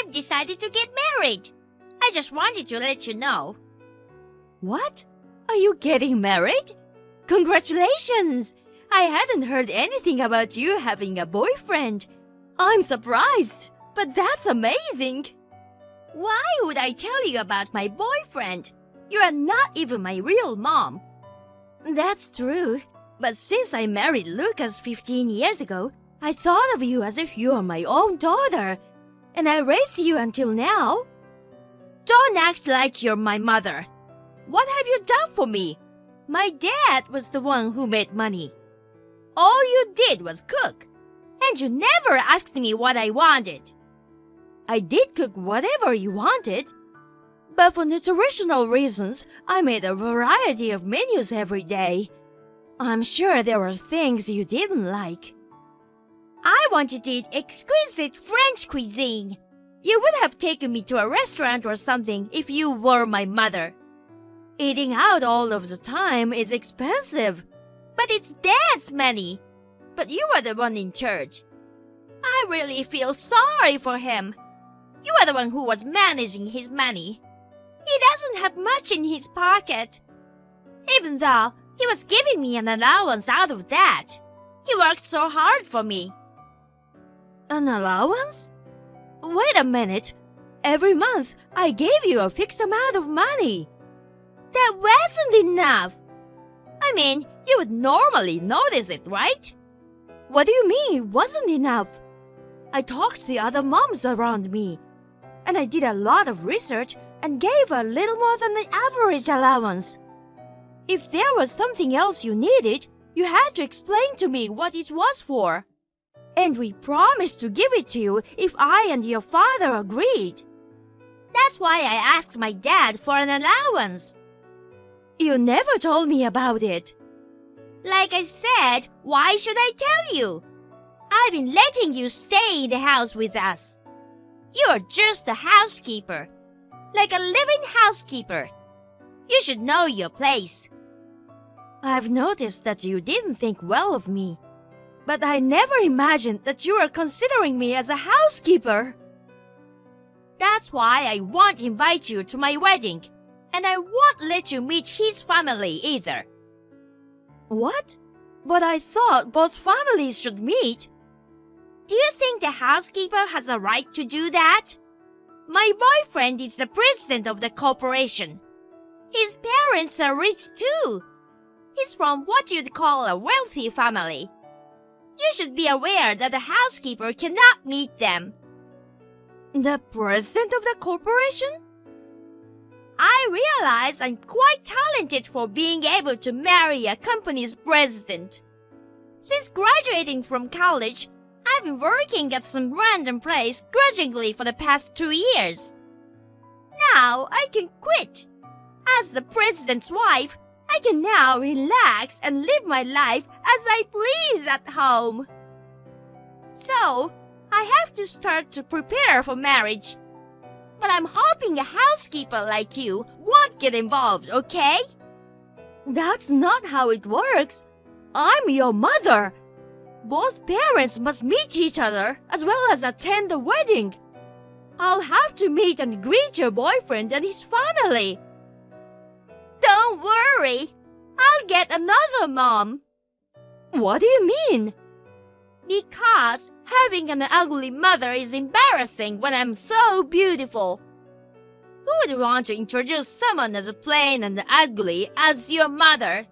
I've decided to get married. I just wanted to let you know. What? Are you getting married? Congratulations! I hadn't heard anything about you having a boyfriend. I'm surprised, but that's amazing. Why would I tell you about my boyfriend? You are not even my real mom. That's true, but since I married Lucas 15 years ago, I thought of you as if you are my own daughter, and I raised you until now. Don't act like you're my mother. What have you done for me? My dad was the one who made money. All you did was cook, and you never asked me what I wanted. I did cook whatever you wanted, but for nutritional reasons, I made a variety of menus every day. I'm sure there were things you didn't like. I wanted to eat exquisite French cuisine. You would have taken me to a restaurant or something if you were my mother. Eating out all of the time is expensive. But it's Dad's money. But you are the one in charge. I really feel sorry for him. You are the one who was managing his money. He doesn't have much in his pocket. Even though he was giving me an allowance out of that. He worked so hard for me. An allowance? Wait a minute. Every month, I gave you a fixed amount of money. That wasn't enough. I mean, you would normally notice it, right? What do you mean it wasn't enough? I talked to other moms around me, and I did a lot of research and gave a little more than the average allowance. If there was something else you needed, you had to explain to me what it was for. And we promised to give it to you if I and your father agreed. That's why I asked my dad for an allowance. You never told me about it. Like I said, why should I tell you? I've been letting you stay in the house with us. You're just a housekeeper. Like a living housekeeper. You should know your place. I've noticed that you didn't think well of me, but I never imagined that you were considering me as a housekeeper. That's why I won't invite you to my wedding, and I won't let you meet his family either. What? But I thought both families should meet. Do you think the housekeeper has a right to do that? My boyfriend is the president of the corporation. His parents are rich too. He's from what you'd call a wealthy family. You should be aware that the housekeeper cannot meet them. The president of the corporation? I realize I'm quite talented for being able to marry a company's president. Since graduating from college, I've been working at some random place grudgingly for the past 2 years. Now I can quit. As the president's wife, I can now relax and live my life as I please at home. So, I have to start to prepare for marriage. But I'm hoping a housekeeper like you won't get involved, okay? That's not how it works. I'm your mother. Both parents must meet each other as well as attend the wedding. I'll have to meet and greet your boyfriend and his family. Don't worry. I'll get another mom. What do you mean? Because having an ugly mother is embarrassing when I'm so beautiful. Who would want to introduce someone as plain and ugly as your mother?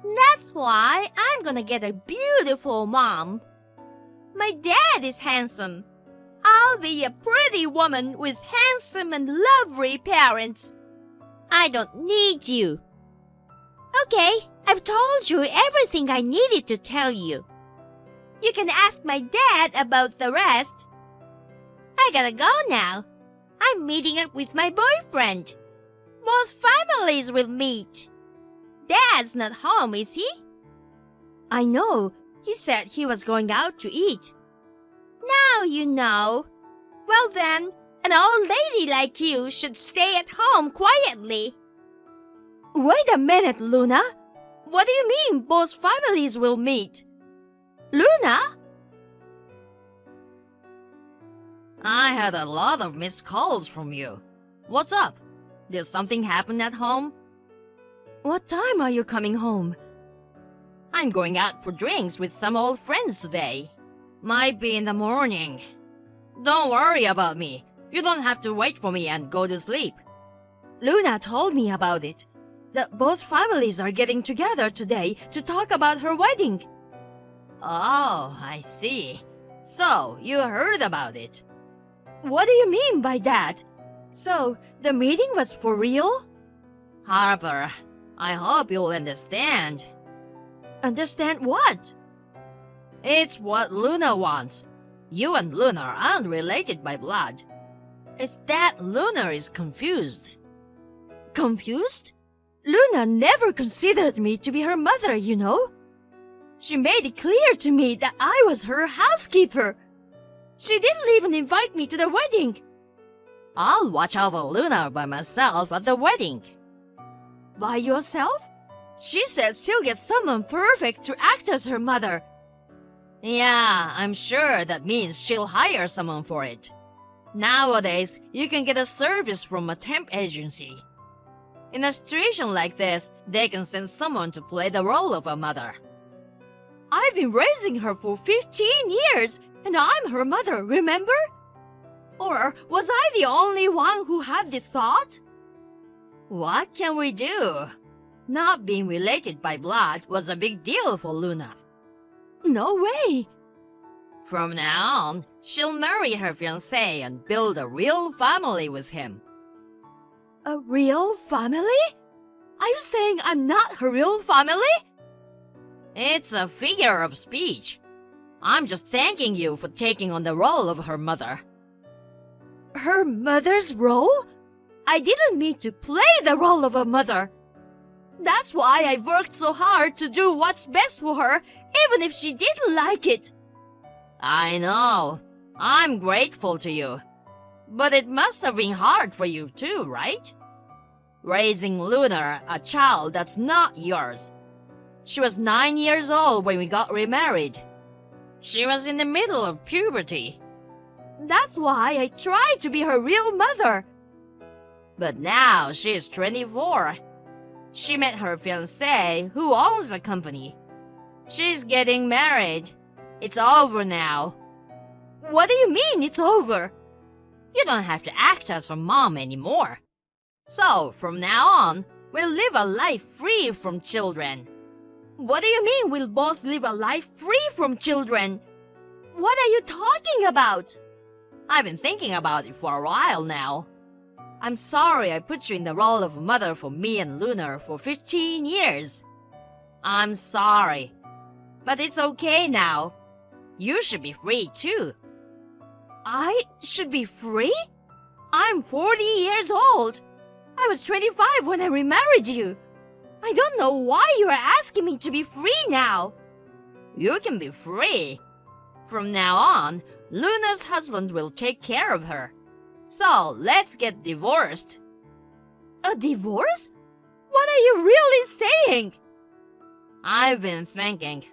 That's why I'm gonna get a beautiful mom. My dad is handsome. I'll be a pretty woman with handsome and lovely parents. I don't need you. Okay, I've told you everything I needed to tell you. You can ask my dad about the rest. I gotta go now. I'm meeting up with my boyfriend. Both families will meet. Dad's not home, is he? I know. He said he was going out to eat. Now you know. Well then, an old lady like you should stay at home quietly. Wait a minute, Luna. What do you mean both families will meet? Luna? I had a lot of missed calls from you. What's up? Did something happen at home? What time are you coming home? I'm going out for drinks with some old friends today. Might be in the morning. Don't worry about me. You don't have to wait for me and go to sleep. Luna told me about it, that both families are getting together today to talk about her wedding. Oh, I see. So, you heard about it. What do you mean by that? So, the meeting was for real? Harper, I hope you'll understand. Understand what? It's what Luna wants. You and Luna aren't related by blood. It's that Luna is confused. Confused? Luna never considered me to be her mother, you know. She made it clear to me that I was her housekeeper. She didn't even invite me to the wedding. I'll watch over Luna by myself at the wedding. By yourself? She said she'll get someone perfect to act as her mother. Yeah, I'm sure that means she'll hire someone for it. Nowadays, you can get a service from a temp agency. In a situation like this, they can send someone to play the role of a mother. I've been raising her for 15 years, and I'm her mother, remember? Or was I the only one who had this thought? What can we do? Not being related by blood was a big deal for Luna. No way! From now on, she'll marry her fiancé and build a real family with him. A real family? Are you saying I'm not her real family? It's a figure of speech. I'm just thanking you for taking on the role of her mother. Her mother's role? I didn't mean to play the role of a mother. That's why I worked so hard to do what's best for her, even if she didn't like it. I know. I'm grateful to you. But it must have been hard for you too, right? Raising Luna, a child that's not yours. She was 9 years old when we got remarried. She was in the middle of puberty. That's why I tried to be her real mother. But now she's 24. She met her fiancé, who owns a company. She's getting married. It's over now. What do you mean it's over? You don't have to act as her mom anymore. So, from now on, we'll live a life free from children. What do you mean we'll both live a life free from children? What are you talking about? I've been thinking about it for a while now. I'm sorry I put you in the role of mother for me and Luna for 15 years. I'm sorry. But it's okay now. You should be free too. I should be free? I'm 40 years old. I was 25 when I remarried you. I don't know why you are asking me to be free now. You can be free. From now on, Luna's husband will take care of her. So, let's get divorced. A divorce? What are you really saying? I've been thinking.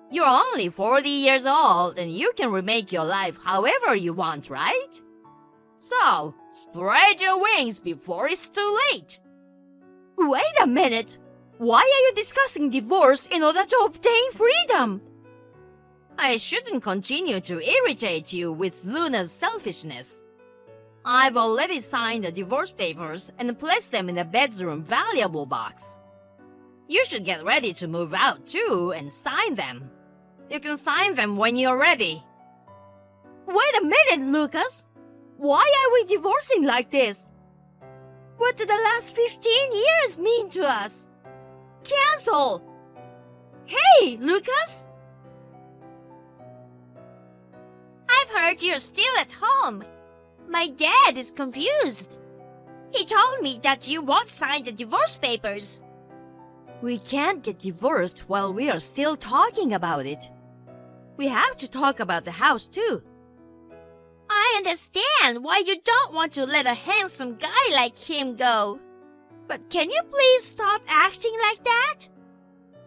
You're only 40 years old and you can remake your life however you want, right? So, spread your wings before it's too late. Wait a minute. Why are you discussing divorce in order to obtain freedom? I shouldn't continue to irritate you with Luna's selfishness. I've already signed the divorce papers and placed them in the bedroom valuable box. You should get ready to move out too and sign them. You can sign them when you're ready. Wait a minute, Lucas. Why are we divorcing like this? What do the last 15 years mean to us? Cancel! Hey, Lucas! I've heard you're still at home. My dad is confused. He told me that you won't sign the divorce papers. We can't get divorced while we are still talking about it. We have to talk about the house too. I understand why you don't want to let a handsome guy like him go. But can you please stop acting like that?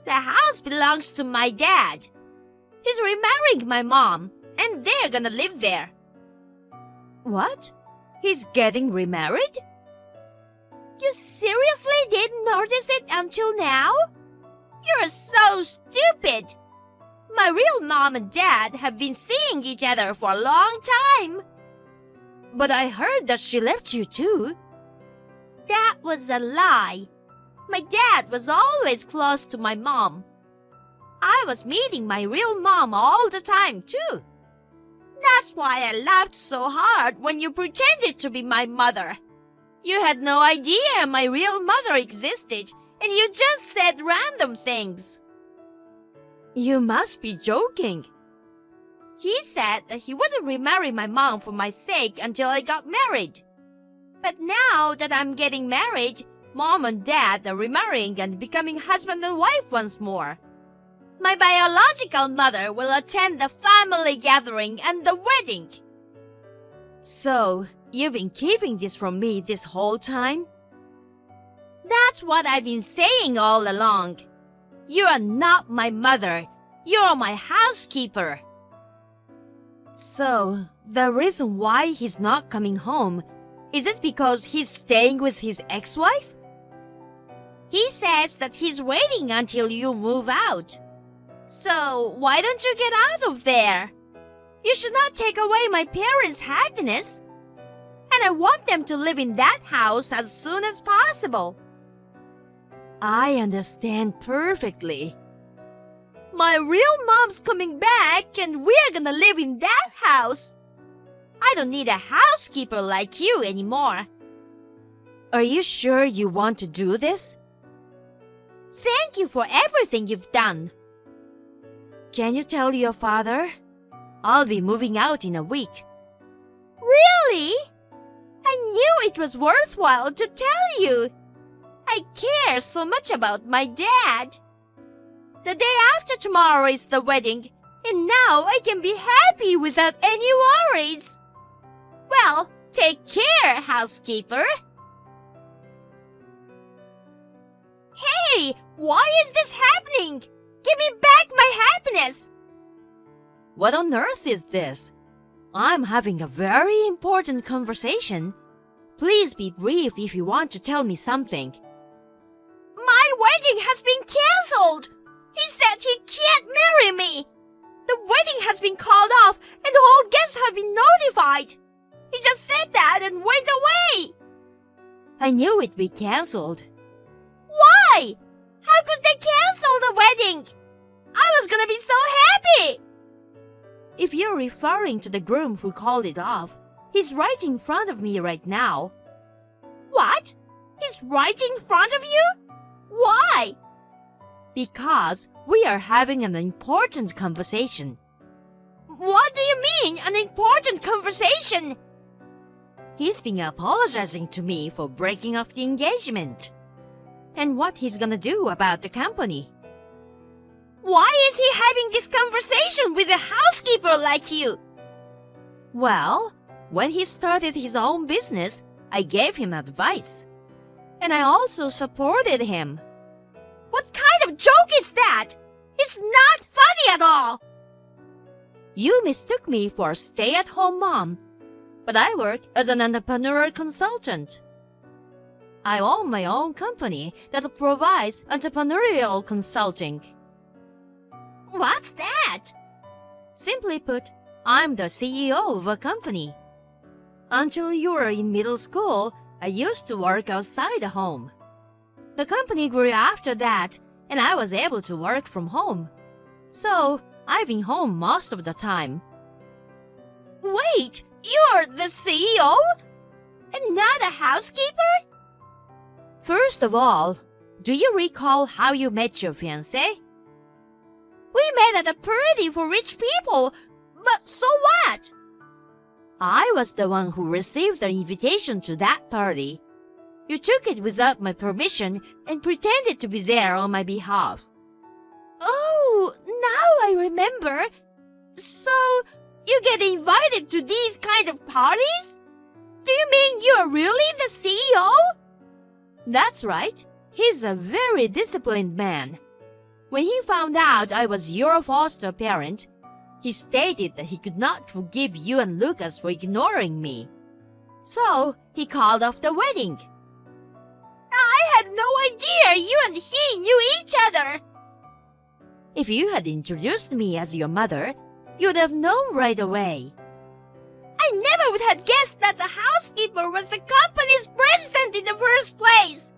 The house belongs to my dad. He's remarrying my mom, and they're gonna live there. What? He's getting remarried? You seriously didn't notice it until now? You're so stupid! My real mom and dad have been seeing each other for a long time. But I heard that she left you too. That was a lie. My dad was always close to my mom. I was meeting my real mom all the time too. That's why I laughed so hard when you pretended to be my mother. You had no idea my real mother existed, and you just said random things. You must be joking. He said that he wouldn't remarry my mom for my sake until I got married. But now that I'm getting married, Mom and Dad are remarrying and becoming husband and wife once more. My biological mother will attend the family gathering and the wedding. So, you've been keeping this from me this whole time? That's what I've been saying all along. You are not my mother. You're my housekeeper. So, the reason why he's not coming home, is it because he's staying with his ex-wife? He says that he's waiting until you move out. So, why don't you get out of there? You should not take away my parents' happiness. And I want them to live in that house as soon as possible. I understand perfectly. My real mom's coming back and we're gonna live in that house. I don't need a housekeeper like you anymore. Are you sure you want to do this? Thank you for everything you've done. Can you tell your father? I'll be moving out in a week. Really? I knew it was worthwhile to tell you. I care so much about my dad. The day after tomorrow is the wedding, and now I can be happy without any worries. Well, take care, housekeeper. Hey, why is this happening? Give me back my happiness. What on earth is this? I'm having a very important conversation. Please be brief if you want to tell me something. My wedding has been cancelled. He said he can't marry me. The wedding has been called off and all guests have been notified. He just said that and went away. I knew it'd be cancelled. Why? How could they cancel the wedding? I was gonna be so happy. If you're referring to the groom who called it off, he's right in front of me right now. What? He's right in front of you? Why? Because we are having an important conversation. What do you mean, an important conversation? He's been apologizing to me for breaking off the engagement. And what he's gonna do about the company. Why is he having this conversation with a housekeeper like you? Well, when he started his own business, I gave him advice. And I also supported him. What kind of joke is that? It's not funny at all. You mistook me for a stay-at-home mom, but I work as an entrepreneur consultant. I own my own company that provides entrepreneurial consulting. What's that? Simply put, I'm the CEO of a company. Until you were in middle school, I used to work outside the home. The company grew after that, and I was able to work from home. So, I've been home most of the time. Wait, you're the CEO? And not a housekeeper? First of all, do you recall how you met your fiancé? We met at a party for rich people, but so what? I was the one who received the invitation to that party. You took it without my permission and pretended to be there on my behalf. Oh, now I remember. So, you get invited to these kind of parties? Do you mean you're really the CEO? That's right. He's a very disciplined man. When he found out I was your foster parent, he stated that he could not forgive you and Lucas for ignoring me. So he called off the wedding. I had no idea you and he knew each other. If you had introduced me as your mother, you would have known right away. I never would have guessed that the housekeeper was the company's president in the first place.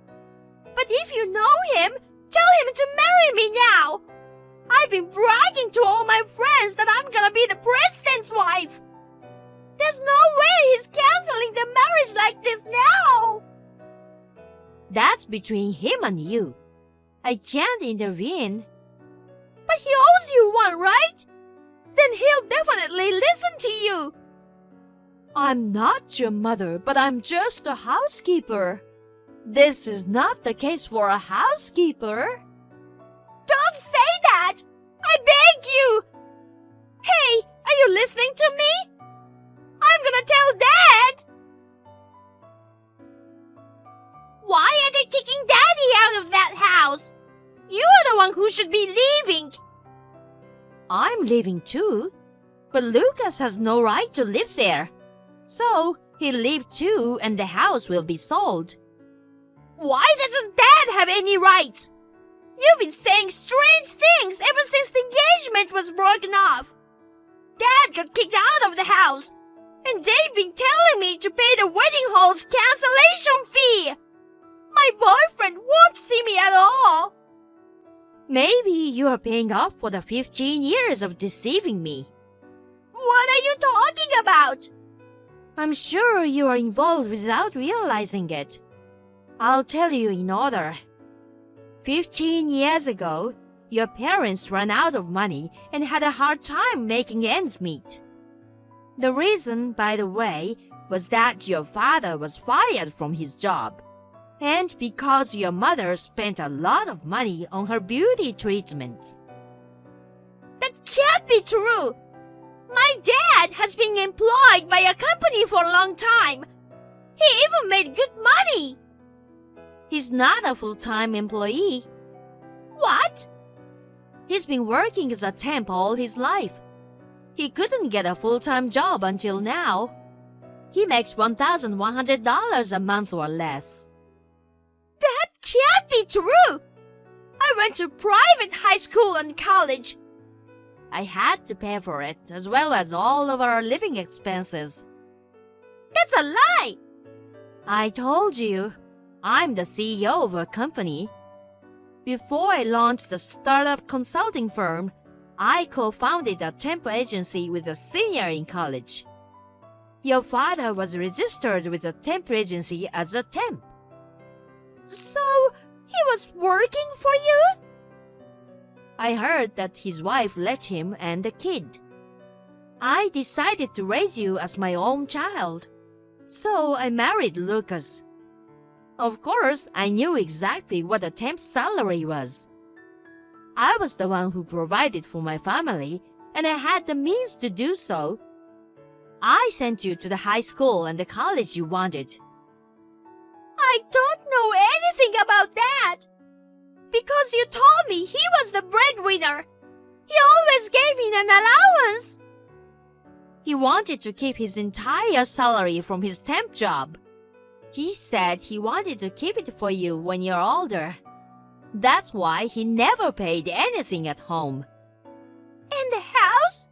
But if you know him, tell him to marry me now. I've been bragging to all my friends that I'm gonna be the president's wife. There's no way he's canceling the marriage like this now. That's between him and you. I can't intervene. But he owes you one, right? Then he'll definitely listen to you. I'm not your mother, but I'm just a housekeeper. This is not the case for a housekeeper. Don't say that! I beg you! Hey, are you listening to me? I'm gonna tell Dad! Why are they kicking Daddy out of that house? You're the one who should be leaving. I'm leaving too, but Lucas has no right to live there. So he'll leave too and the house will be sold. Why doesn't Dad have any rights? You've been saying strange things ever since the engagement was broken off. Dad got kicked out of the house, and they've been telling me to pay the wedding hall's cancellation fee. My boyfriend won't see me at all. Maybe you are paying off for the 15 years of deceiving me. What are you talking about? I'm sure you are involved without realizing it. I'll tell you in order. 15 years ago, your parents ran out of money and had a hard time making ends meet. The reason, by the way, was that your father was fired from his job, and because your mother spent a lot of money on her beauty treatments. That can't be true! My dad has been employed by a company for a long time. He even made good money. He's not a full-time employee. What? He's been working as a temp all his life. He couldn't get a full-time job until now. He makes $1,100 a month or less. That can't be true! I went to private high school and college. I had to pay for it, as well as all of our living expenses. That's a lie! I told you, I'm the CEO of a company. Before I launched the startup consulting firm, I co-founded a temp agency with a senior in college. Your father was registered with the temp agency as a temp. So, he was working for you? I heard that his wife left him and the kid. I decided to raise you as my own child. So I married Lucas. Of course, I knew exactly what a temp salary was. I was the one who provided for my family, and I had the means to do so. I sent you to the high school and the college you wanted. I don't know anything about that. Because you told me he was the breadwinner. He always gave me an allowance. He wanted to keep his entire salary from his temp job. He said he wanted to keep it for you when you're older. That's why he never paid anything at home. And the house?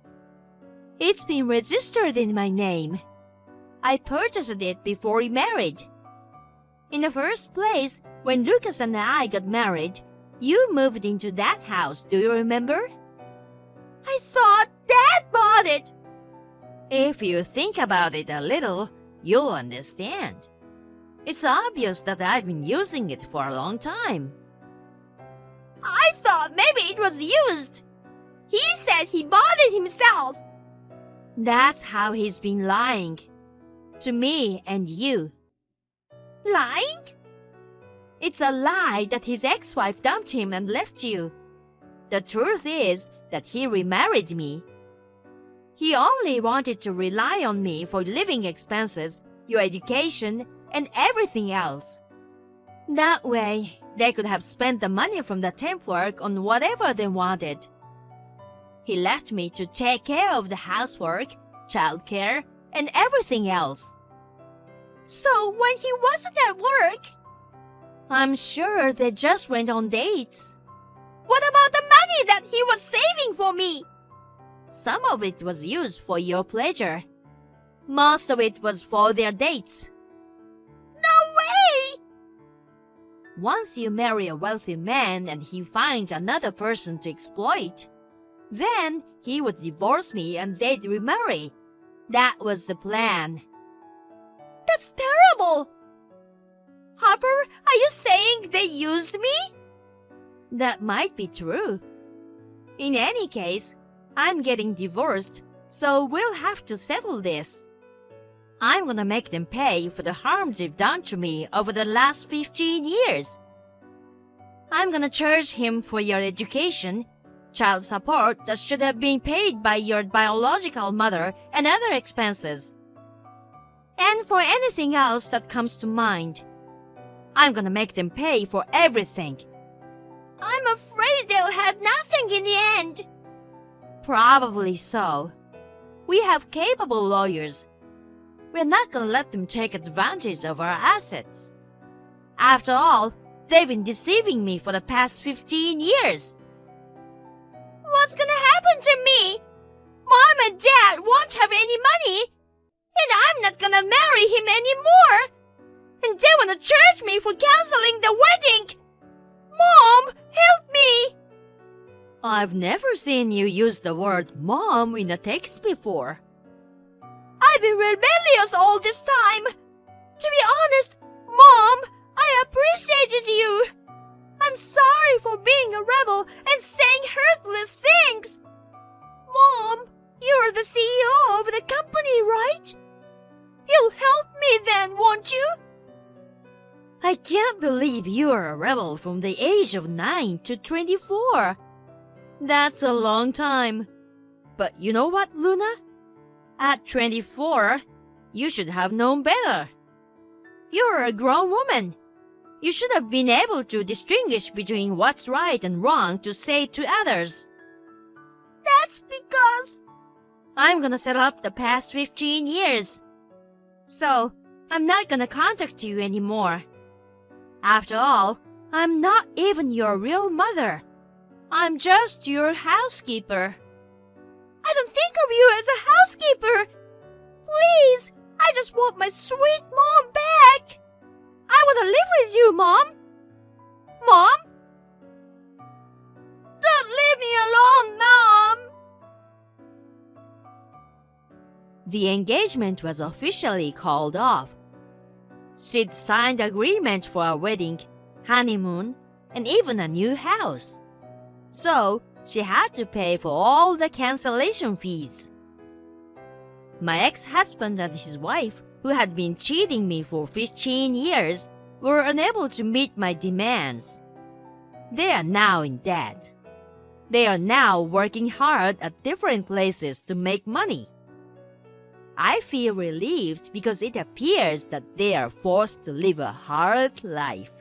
It's been registered in my name. I purchased it before we married. In the first place, when Lucas and I got married, you moved into that house, do you remember? I thought Dad bought it. If you think about it a little, you'll understand. It's obvious that I've been using it for a long time. I thought maybe it was used. He said he bought it himself. That's how he's been lying. To me and you. Lying? It's a lie that his ex-wife dumped him and left you. The truth is that he remarried me. He only wanted to rely on me for living expenses, your education, and everything else. That way, they could have spent the money from the temp work on whatever they wanted. He left me to take care of the housework, childcare, and everything else. So when he wasn't at work? I'm sure they just went on dates. What about the money that he was saving for me? Some of it was used for your pleasure. Most of it was for their dates. No way! Once you marry a wealthy man and he finds another person to exploit, then he would divorce me and they'd remarry. That was the plan. That's terrible! Harper, are you saying they used me? That might be true. In any case, I'm getting divorced, so we'll have to settle this. I'm gonna make them pay for the harm they've done to me over the last 15 years. I'm gonna charge him for your education, child support that should have been paid by your biological mother, and other expenses. And for anything else that comes to mind. I'm gonna make them pay for everything. I'm afraid they'll have nothing in the end. Probably so. We have capable lawyers. We're not gonna let them take advantage of our assets. After all, they've been deceiving me for the past 15 years. What's gonna happen to me? Mom and Dad won't have any money, and I'm not gonna marry him anymore. And they wanna charge me for canceling the wedding. Mom, help me! I've never seen you use the word mom in a text before. I've been rebellious all this time. To be honest, Mom, I appreciated you. I'm sorry for being a rebel and saying hurtless things. Mom, you're the CEO of the company, right? You'll help me then, won't you? I can't believe you're a rebel from the age of 9 to 24. That's a long time. But you know what, Luna? At 24, you should have known better. You're a grown woman. You should have been able to distinguish between what's right and wrong to say to others. That's because I'm gonna set up the past 15 years. So, I'm not gonna contact you anymore. After all, I'm not even your real mother. I'm just your housekeeper. I don't think of you as a housekeeper. Please, I just want my sweet mom back. I want to live with you, Mom. Mom? Don't leave me alone, Mom. The engagement was officially called off. She'd signed agreements for a wedding, honeymoon, and even a new house. So, she had to pay for all the cancellation fees. My ex-husband and his wife, who had been cheating me for 15 years, were unable to meet my demands. They are now in debt. They are now working hard at different places to make money. I feel relieved because it appears that they are forced to live a hard life.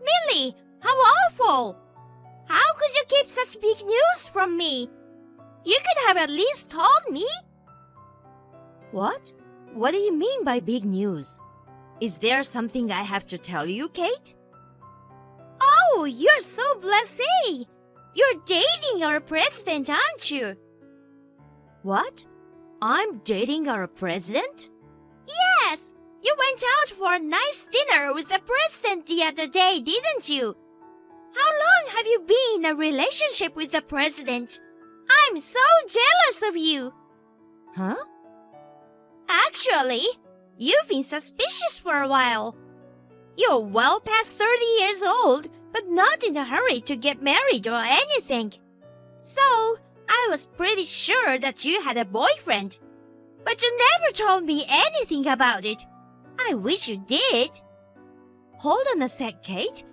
Millie, how awful! How could you keep such big news from me? You could have at least told me. What? What do you mean by big news? Is there something I have to tell you, Kate? Oh, you're so blasé. You're dating our president, aren't you? What? I'm dating our president? Yes! You went out for a nice dinner with the president the other day, didn't you? How long have you been in a relationship with the president? I'm so jealous of you. Huh? Actually, you've been suspicious for a while. You're well past 30 years old, but not in a hurry to get married or anything. So, I was pretty sure that you had a boyfriend. But you never told me anything about it. I wish you did. Hold on a sec, Kate.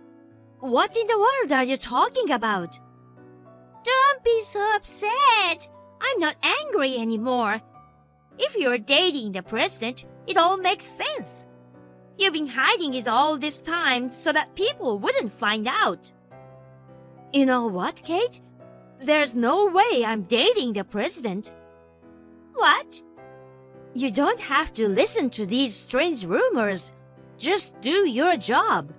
What in the world are you talking about? Don't be so upset. I'm not angry anymore. If you're dating the president, it all makes sense. You've been hiding it all this time so that people wouldn't find out. You know what, Kate? There's no way I'm dating the president. What? You don't have to listen to these strange rumors. Just do your job.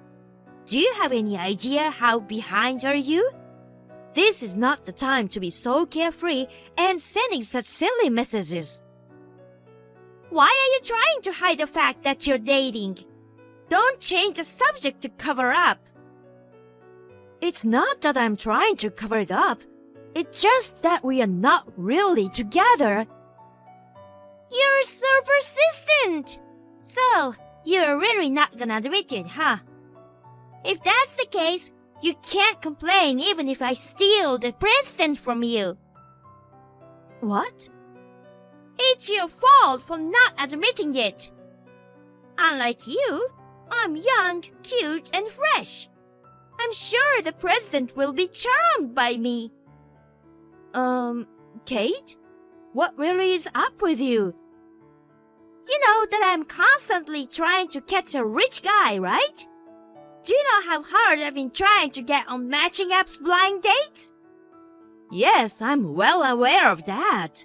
Do you have any idea how behind are you? This is not the time to be so carefree and sending such silly messages. Why are you trying to hide the fact that you're dating? Don't change the subject to cover up. It's not that I'm trying to cover it up. It's just that we are not really together. You're so persistent. So, you're really not gonna admit it, huh? If that's the case, you can't complain even if I steal the president from you. What? It's your fault for not admitting it. Unlike you, I'm young, cute, and fresh. I'm sure the president will be charmed by me. Kate? What really is up with you? You know that I'm constantly trying to catch a rich guy, right? Do you know how hard I've been trying to get on matching apps blind dates? Yes, I'm well aware of that.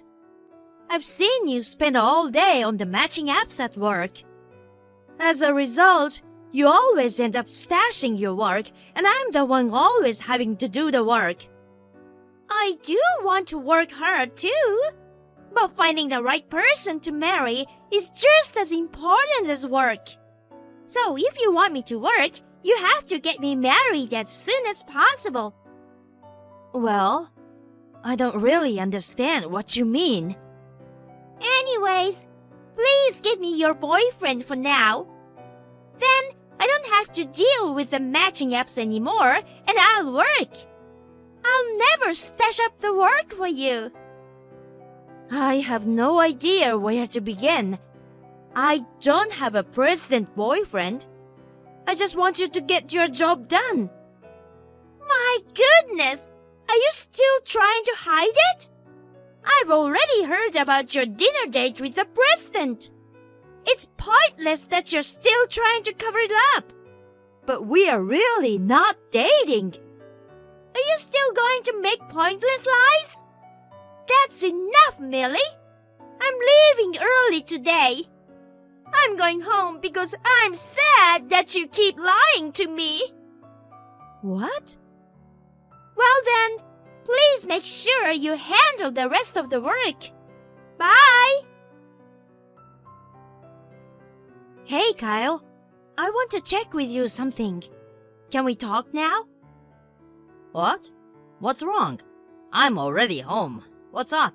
I've seen you spend all day on the matching apps at work. As a result, you always end up stashing your work, and I'm the one always having to do the work. I do want to work hard too, but finding the right person to marry is just as important as work. So if you want me to work, you have to get me married as soon as possible. Well, I don't really understand what you mean. Anyways, please give me your boyfriend for now. Then I don't have to deal with the matching apps anymore, and I'll work. I'll never stash up the work for you. I have no idea where to begin. I don't have a president boyfriend. I just want you to get your job done. My goodness! Are you still trying to hide it? I've already heard about your dinner date with the president. It's pointless that you're still trying to cover it up. But we are really not dating. Are you still going to make pointless lies? That's enough, Millie. I'm leaving early today. I'm going home because I'm sad that you keep lying to me. What? Well then, please make sure you handle the rest of the work. Bye! Hey, Kyle. I want to check with you something. Can we talk now? What? What's wrong? I'm already home. What's up?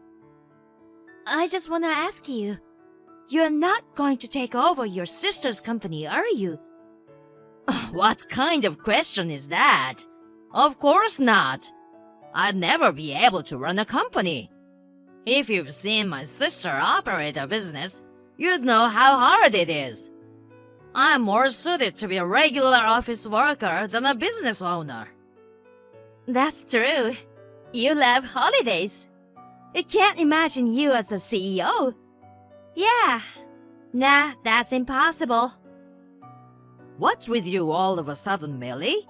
I just want to ask you. You're not going to take over your sister's company, are you? What kind of question is that? Of course not. I'd never be able to run a company. If you've seen my sister operate a business, you'd know how hard it is. I'm more suited to be a regular office worker than a business owner. That's true. You love holidays. I can't imagine you as a CEO. Yeah. Nah, that's impossible. What's with you all of a sudden, Millie?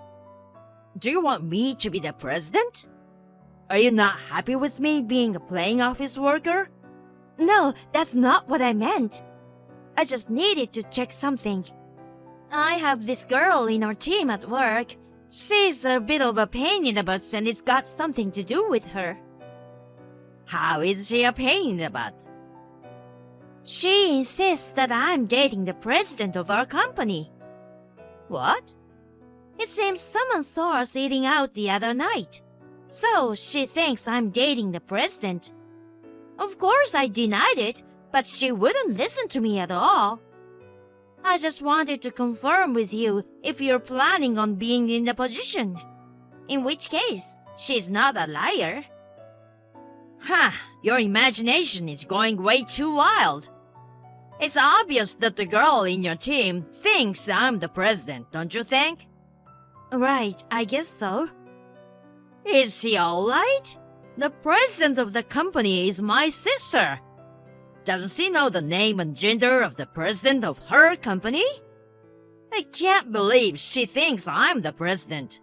Do you want me to be the president? Are you not happy with me being a plain office worker? No, that's not what I meant. I just needed to check something. I have this girl in our team at work. She's a bit of a pain in the butt and it's got something to do with her. How is she a pain in the butt? She insists that I'm dating the president of our company. What? It seems someone saw us eating out the other night. So she thinks I'm dating the president. Of course I denied it, but she wouldn't listen to me at all. I just wanted to confirm with you if you're planning on being in the position. In which case, she's not a liar. Ha! Your imagination is going way too wild. It's obvious that the girl in your team thinks I'm the president, don't you think? Right, I guess so. Is she alright? The president of the company is my sister. Doesn't she know the name and gender of the president of her company? I can't believe she thinks I'm the president.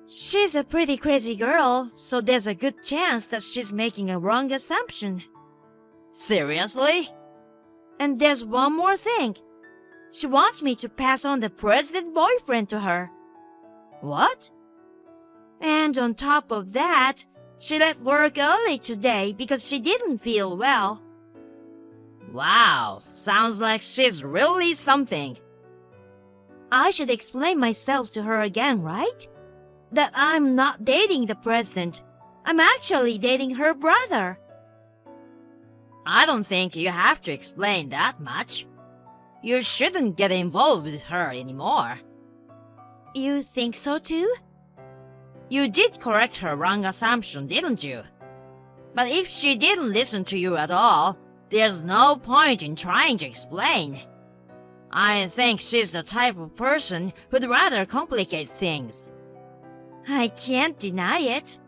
She's a pretty crazy girl, so there's a good chance that she's making a wrong assumption. Seriously? And there's one more thing. She wants me to pass on the president boyfriend to her. What? And on top of that, she left work early today because she didn't feel well. Wow, sounds like she's really something. I should explain myself to her again, right? That I'm not dating the president. I'm actually dating her brother. I don't think you have to explain that much. You shouldn't get involved with her anymore. You think so too? You did correct her wrong assumption, didn't you? But if she didn't listen to you at all, there's no point in trying to explain. I think she's the type of person who'd rather complicate things. I can't deny it.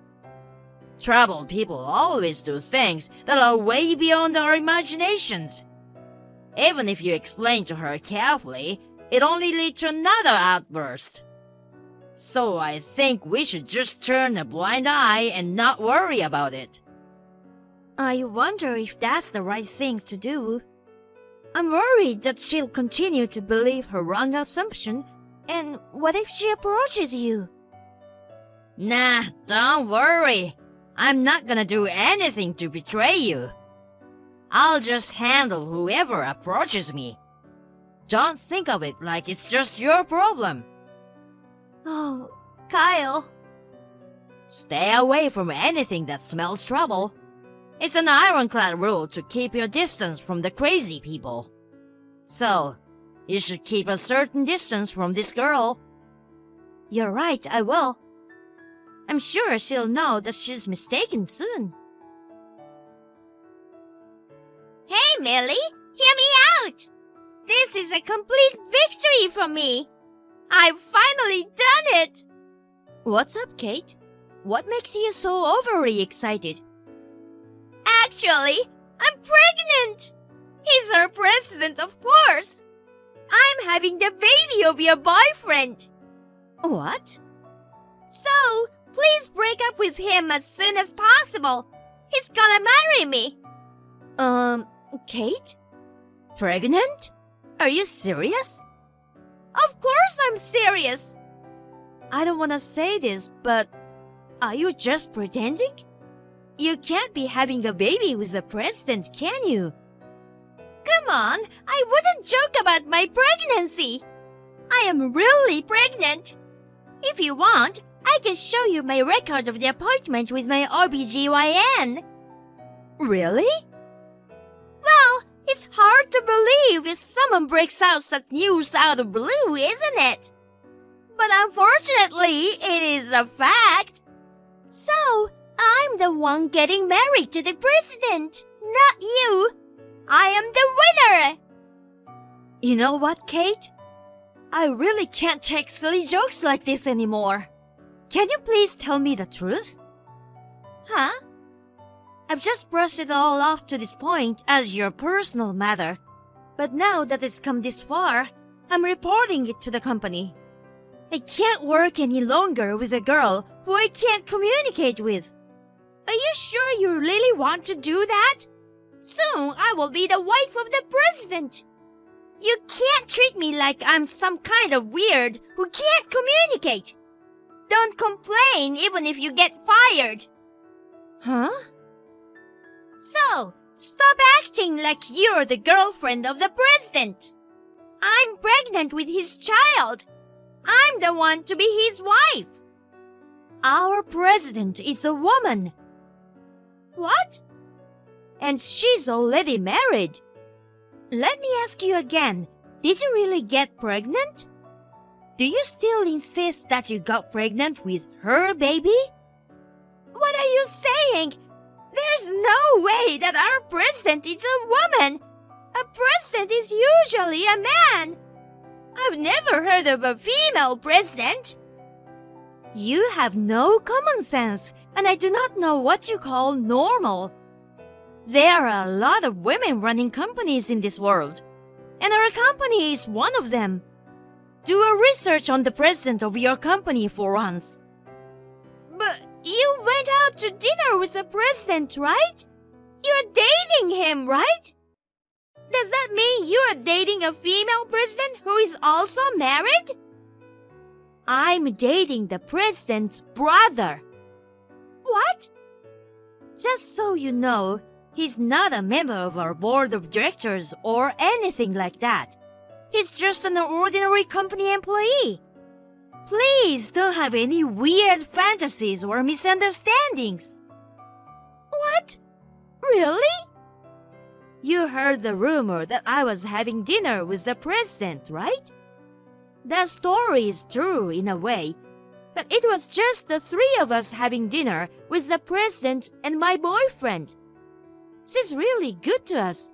Troubled people always do things that are way beyond our imaginations. Even if you explain to her carefully, it only leads to another outburst. So I think we should just turn a blind eye and not worry about it. I wonder if that's the right thing to do. I'm worried that she'll continue to believe her wrong assumption, and what if she approaches you? Nah, don't worry. I'm not gonna do anything to betray you. I'll just handle whoever approaches me. Don't think of it like it's just your problem. Oh, Kyle. Stay away from anything that smells trouble. It's an ironclad rule to keep your distance from the crazy people. So, you should keep a certain distance from this girl. You're right, I will. I'm sure she'll know that she's mistaken soon. Hey, Millie, hear me out. This is a complete victory for me. I've finally done it. What's up, Kate? What makes you so overly excited? Actually, I'm pregnant. He's our president, of course. I'm having the baby of your boyfriend. What? So, please break up with him as soon as possible. He's gonna marry me. Kate? Pregnant? Are you serious? Of course I'm serious. I don't want to say this, but are you just pretending? You can't be having a baby with the president, can you? Come on, I wouldn't joke about my pregnancy. I am really pregnant. If you want, I can show you my record of the appointment with my OBGYN. Really? Well, it's hard to believe if someone breaks out such news out of blue, isn't it? But unfortunately, it is a fact. So, I'm the one getting married to the president, not you. I am the winner. You know what, Kate? I really can't take silly jokes like this anymore. Can you please tell me the truth? Huh? I've just brushed it all off to this point as your personal matter. But now that it's come this far, I'm reporting it to the company. I can't work any longer with a girl who I can't communicate with. Are you sure you really want to do that? Soon I will be the wife of the president. You can't treat me like I'm some kind of weird who can't communicate. Don't complain even if you get fired. Huh? So, stop acting like you're the girlfriend of the president. I'm pregnant with his child. I'm the one to be his wife. Our president is a woman. What? And she's already married. Let me ask you again, did you really get pregnant? Do you still insist that you got pregnant with her baby? What are you saying? There's no way that our president is a woman. A president is usually a man. I've never heard of a female president. You have no common sense, and I do not know what you call normal. There are a lot of women running companies in this world, and our company is one of them. Do a research on the president of your company for once. But you went out to dinner with the president, right? You're dating him, right? Does that mean you're dating a female president who is also married? I'm dating the president's brother. What? Just so you know, he's not a member of our board of directors or anything like that. He's just an ordinary company employee. Please don't have any weird fantasies or misunderstandings. What? Really? You heard the rumor that I was having dinner with the president, right? That story is true in a way, but it was just the three of us having dinner with the president and my boyfriend. She's really good to us.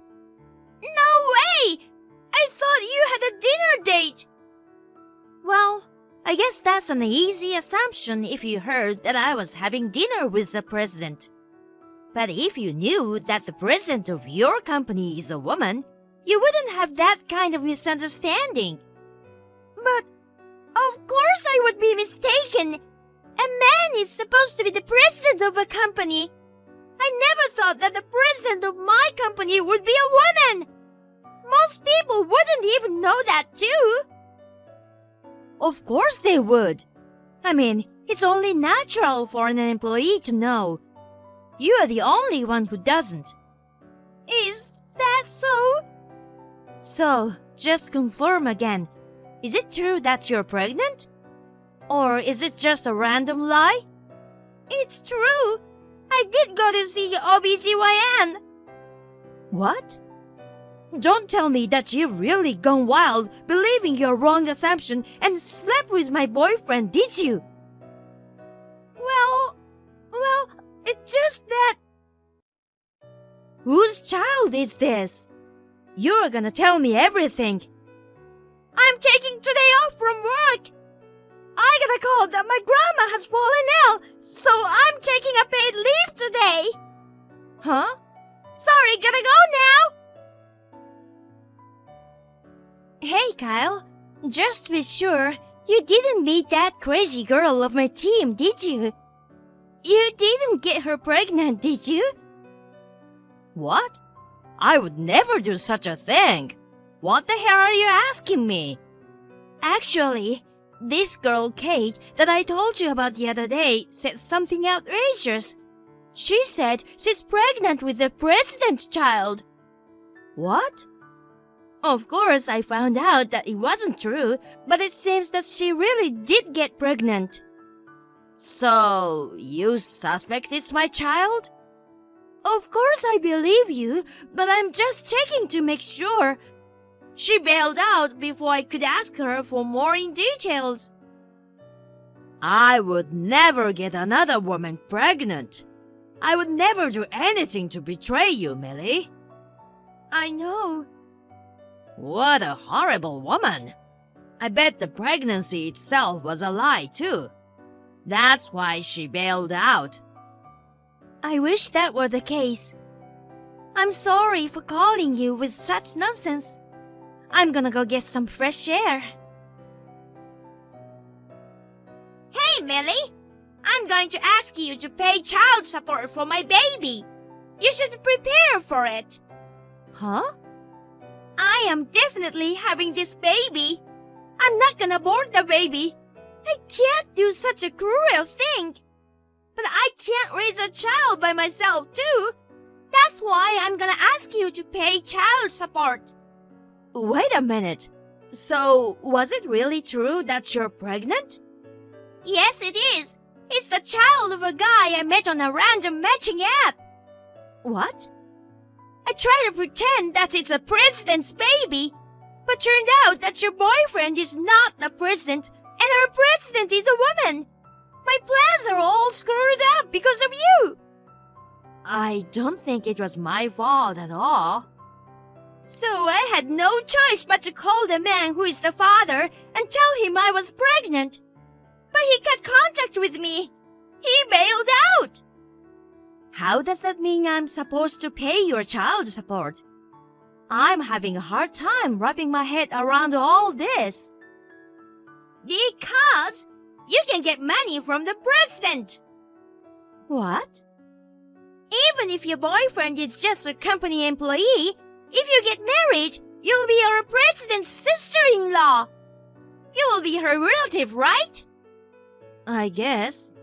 No way! I thought you had a dinner date. Well, I guess that's an easy assumption if you heard that I was having dinner with the president. But if you knew that the president of your company is a woman, you wouldn't have that kind of misunderstanding. But of course I would be mistaken. A man is supposed to be the president of a company. I never thought that the president of my company would be a woman. Most people wouldn't even know that too. Of course they would. I mean, it's only natural for an employee to know. You are the only one who doesn't. Is that so? So, just confirm again. Is it true that you're pregnant? Or is it just a random lie? It's true. I did go to see OBGYN. What? Don't tell me that you've really gone wild believing your wrong assumption and slept with my boyfriend, did you? Well, it's just that... Whose child is this? You're gonna tell me everything. I'm taking today off from work. I got a call that my grandma has fallen ill, so I'm taking a paid leave today. Huh? Sorry, gotta go now. Hey, Kyle. Just to be sure, you didn't meet that crazy girl of my team, did you? You didn't get her pregnant, did you? What? I would never do such a thing. What the hell are you asking me? Actually, this girl Kate that I told you about the other day said something outrageous. She said she's pregnant with the president's child. What? Of course, I found out that it wasn't true, but it seems that she really did get pregnant. So, you suspect it's my child? Of course I believe you, but I'm just checking to make sure. She bailed out before I could ask her for more in details. I would never get another woman pregnant. I would never do anything to betray you, Millie. I know. What a horrible woman. I bet the pregnancy itself was a lie, too. That's why she bailed out. I wish that were the case. I'm sorry for calling you with such nonsense. I'm gonna go get some fresh air. Hey, Millie. I'm going to ask you to pay child support for my baby. You should prepare for it. Huh? I am definitely having this baby. I'm not gonna abort the baby. I can't do such a cruel thing. But I can't raise a child by myself too. That's why I'm gonna ask you to pay child support. Wait a minute. So, was it really true that you're pregnant? Yes, it is. It's the child of a guy I met on a random matching app. What? I try to pretend that it's a president's baby, but turned out that your boyfriend is not the president and our president is a woman. My plans are all screwed up because of you. I don't think it was my fault at all. So I had no choice but to call the man who is the father and tell him I was pregnant. But he got contact with me. He bailed out. How does that mean I'm supposed to pay your child support? I'm having a hard time wrapping my head around all this. Because you can get money from the president. What? Even if your boyfriend is just a company employee, if you get married, you'll be our president's sister-in-law. You will be her relative, right? I guess.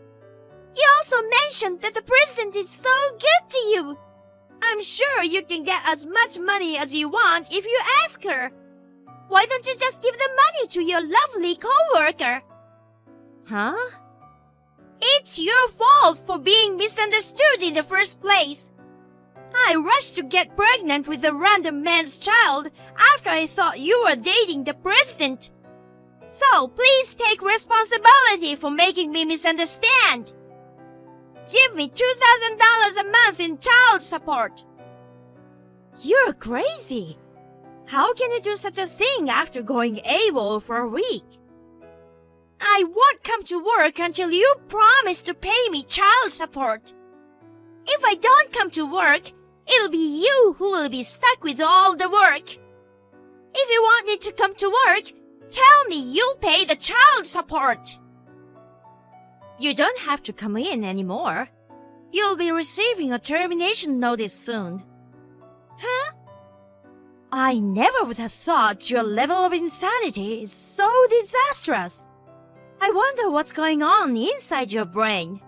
You also mentioned that the president is so good to you. I'm sure you can get as much money as you want if you ask her. Why don't you just give the money to your lovely co-worker? Huh? It's your fault for being misunderstood in the first place. I rushed to get pregnant with a random man's child after I thought you were dating the president. So please take responsibility for making me misunderstand. Give me $2,000 a month in child support. You're crazy. How can you do such a thing after going AWOL for a week? I won't come to work until you promise to pay me child support. If I don't come to work, it'll be you who will be stuck with all the work. If you want me to come to work, tell me you'll pay the child support. You don't have to come in anymore. You'll be receiving a termination notice soon. Huh? I never would have thought your level of insanity is so disastrous. I wonder what's going on inside your brain.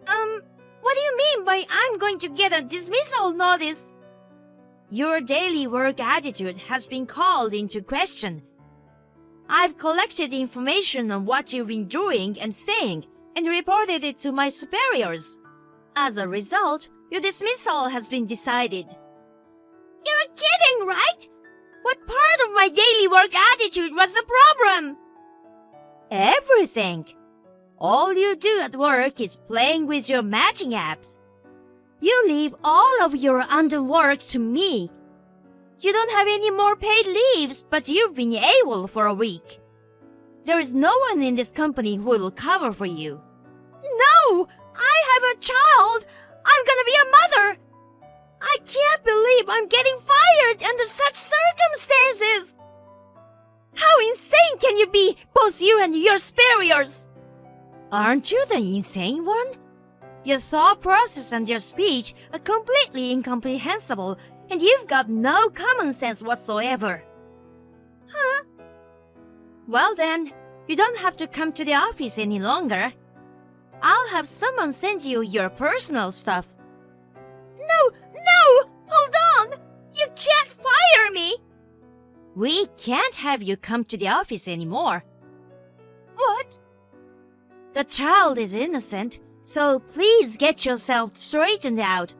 What do you mean by I'm going to get a dismissal notice? Your daily work attitude has been called into question. I've collected information on what you've been doing and saying and reported it to my superiors. As a result, your dismissal has been decided. You're kidding, right? What part of my daily work attitude was the problem? Everything. All you do at work is playing with your matching apps. You leave all of your undone work to me. You don't have any more paid leaves, but you've been AWOL for a week. There is no one in this company who will cover for you. No! I have a child! I'm gonna be a mother! I can't believe I'm getting fired under such circumstances! How insane can you be, both you and your superiors? Aren't you the insane one? Your thought process and your speech are completely incomprehensible, and you've got no common sense whatsoever. Huh? Well then, you don't have to come to the office any longer. I'll have someone send you your personal stuff. No! Hold on! You can't fire me! We can't have you come to the office anymore. What? The child is innocent, so please get yourself straightened out.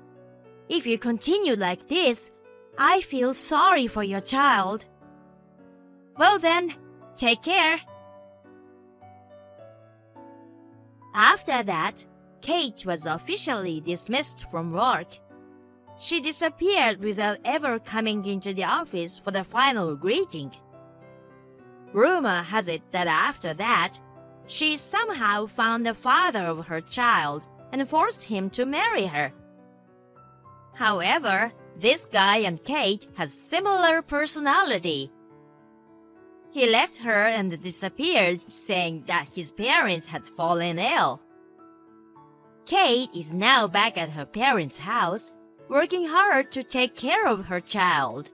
If you continue like this, I feel sorry for your child. Well then, take care. After that, Kate was officially dismissed from work. She disappeared without ever coming into the office for the final greeting. Rumor has it that after that, she somehow found the father of her child and forced him to marry her. However, this guy and Kate has similar personality. He left her and disappeared, saying that his parents had fallen ill. Kate is now back at her parents' house, working hard to take care of her child.